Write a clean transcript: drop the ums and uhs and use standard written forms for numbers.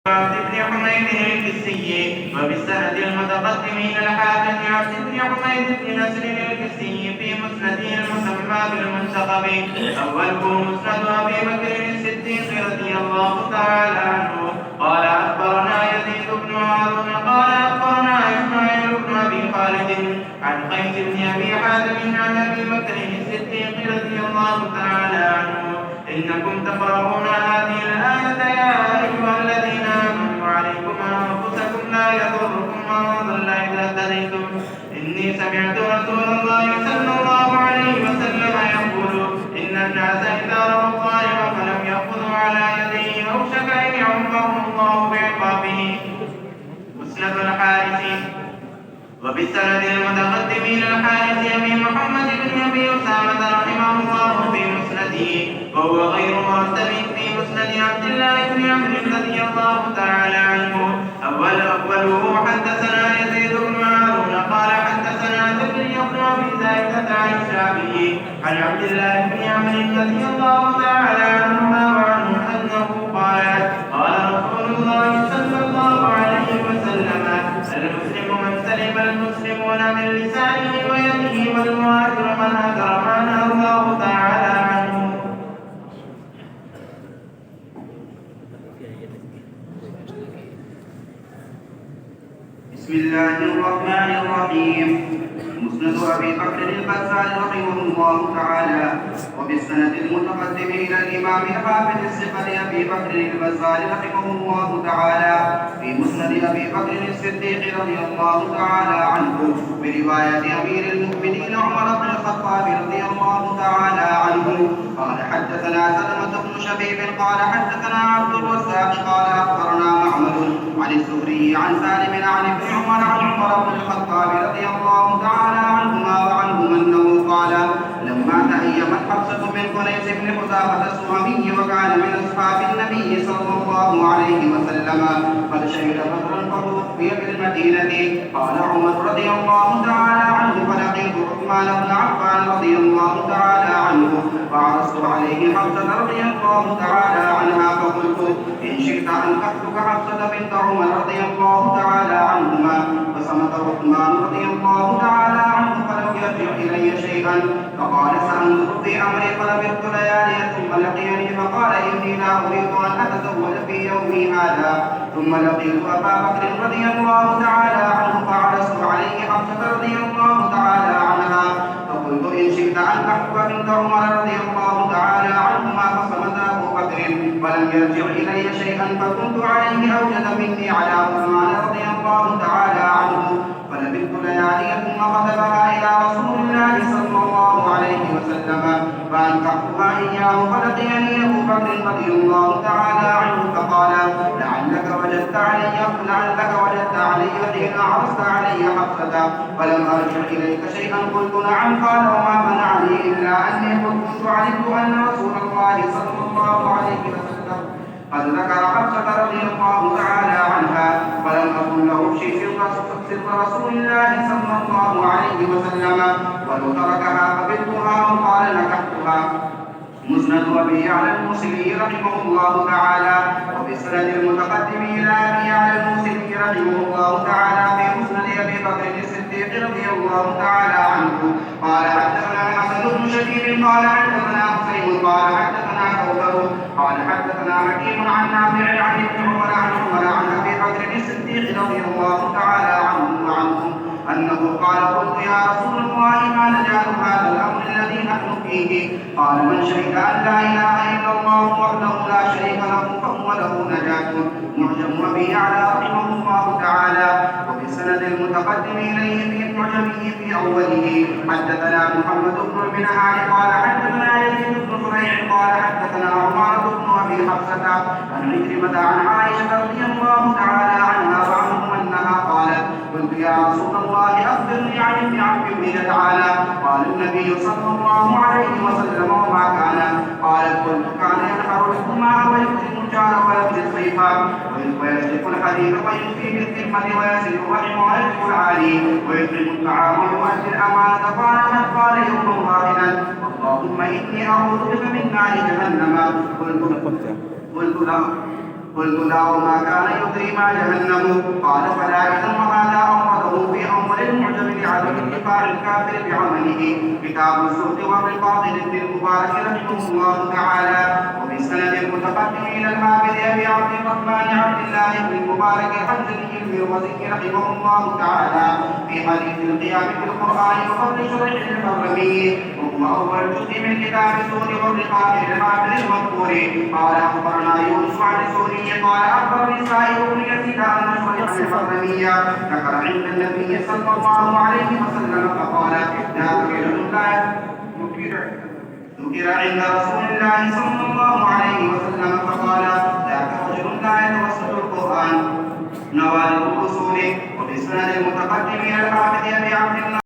بن حميد الكسي وبالسند المتقدم إلى الحافظ عبد بن حميد بن نسر الكسي في مسنده المسمى بالمنتخب أوله مسند أبي بكر الصديق رضي الله تعالى عنه قال أخبرنا يزيد بن هارون قال أخبرنا إسماعيل بن أبي خالد عن قيس بن أبي حازم عن أبي بكر الصديق رضي الله تعالى عنه إنكم تقرؤون هذه الآية يا أيها الذين آمنوا عليكم أنفسكم لا يضركم من ضل إذا اهتديتم إني سمعت رسول الله صلى الله عليه وسلم يقول إن الناس إذا رأوا الظالم فلم يأخذوا على يديه أوشك أن يعمهم الله بعقابه. مسند الحارث وبالسند المتقدم إلى الحارث أبي محمد بن أبي أسامة رحمه الله في مسنده وهو غير مرتب في مسند عبد الله بن عمرو رضي الله تعالى عنه. أوله حدثنا يزيد بن هارون قال حدثنا زكريا بن أبي زائدة عن الشعبي عن عبد الله بن عمرو رضي الله تعالى عنهما وعنه أنه قال قال رسول الله صلى الله عليه وسلم المسلم من سلم المسلمون من لسانه ويده والمهاجر من هجر ما نهى الله تعالى عنه. بسم الله الرحمن الرحيم. مسند أبي بكر البزار رحمه الله تعالى وبالسند المتقدم إلى الإمام الحافظ الثقة أبي بكر البزار رحمه الله تعالى في مسند أبي بكر الصديق رضي الله تعالى عنه برواية أمير المؤمنين عمر بن الخطاب رضي الله تعالى عنه قال حدثنا سلمة بن شبيب قال حدثنا عبد الرزاق قال أخبرنا معمر عن الزهري عن سالم عن ابن عمر عن عمر بن الخطاب رضي الله تعالى عنهما وعنهم أنه قال لما تأيمت حفصة من قنيس بن حذافة السهمي وكان من أصحاب النبي صلى الله عليه وسلم قد شهد بدرا فتوفي بالمدينة قال عمر رضي الله تعالى عنه فلقيت عثمان بن عفان رضي الله تعالى عنه فعرضت عليه حفصة رضي الله تعالى عنها فقلت إن شئت أنكحتك حفصة بنت عمر رضي الله تعالى عنهما فصمت عثمان رضي الله تعالى عنه فلم يرجع إلي شيئا فقال سأنظر في أمري فلبثت ليالي ثم لقيني فقال إني لا أريد أن أتزوج في يومي هذا ثم لقيت أبا بكر رضي الله تعالى عنه فعرضت عليه حفصة رضي الله تعالى عنها فقلت إن شئت أنكحتك بنت عمر رضي الله تعالى عنهما فصمت أبو بكر فلم يرجع إلي شيئا فكنت عليه أوجد مني على عثمان رضي الله تعالى عنه فلبثت ليالي ثم خطبها إلى رسول الله صلى الله عليه وسلم فأنكحتها إياه فلقيني أبو بكر رضي الله تعالى عنه فقال لعلك وجدت علي حين عرضت علي حفصة فلم أرجع إليك شيئا قلت نعم قال وما منعني إلا أني كنت علمت أن رسول الله صلى الله عليه وسلم قد ذكر حفصة رضي الله تعالى عنها فلم أقل له افشي سر رسول الله صلى الله عليه وسلم ولو تركها قبلتها وقال نكحتها. مسند أبي يعلى الموصلي رحمه الله تعالى وبالسند المتقدم إلى أبي يعلى الموصلي رحمه الله تعالى في مسند أبي بكر الصديق رضي الله تعالى عنه قال حدثنا حسن بن شبيب قال حدثنا حسين قال حدثنا كوثر قال حدثنا حكيم عن نافع عن ابن عمر عن أبي بكر الصديق رضي الله تعالى عنه وعنهم أنه قال قلت يا رسول الله ما نجعل هذا الأمر الذي نحن فيه قال من شهد أن لا إله إلا الله وحده لا شريك له فهو له نجاة. معجم أبي يعلى رحمه الله تعالى وبسند المتقدم إليه في معجمه في أوله حدثنا محمد بن المنهال قال حدثنا يزيد بن زريع قال حدثنا عمارة بن أبي حفصة عن عكرمة عن عائشة رضي الله تعالى عنها وعنهم أنها قالت قلت يا رسول الله أخبرني عن ابن عمه تعالى قال النبي صلى الله عليه وسلم وما كان قالت قلت كان ينحر الحمار ويكتم الجار ويبني الصيفا ويسلك الحديث ويمشي بالكلمة ويسل الرحم ويكتب العالي ويكرم الطعام ويؤدي الأمانة قال من قال يوم واحدا اللهم إني أعوذ بك من نار جهنم قلت لا قلت له ما كان يدري ما جهنم قال فلا إذا وهذا أورده في أول المعجم لعدم انتفاع الكافر بعمله كتاب الزهد والرقاق لابن المبارك رحمه الله تعالى وبالسند المتقدم إلى الحافظ أبي عبد الرحمن عبد الله بن المبارك الحنظلي المروزي رحمه الله تعالى في حديث القيام بالقرآن وفضل شرح الحرمي وهو أول جزء من كتاب الزهد والرقاق للحافظ المذكور قال أخبرنا يونس عن الزهري قال أخبرني سعيد بن يزيد أن شريحا الحرمية ذكر عند النبي صلى الله عليه وسلم فقال ذاك رجل ذكر عند رسول الله صلى الله عليه وسلم فقال ذاك رجل لا يتوسط القرآن نوال الأصول وبالسند المتقدم إلى الحافظ أبي عبد الله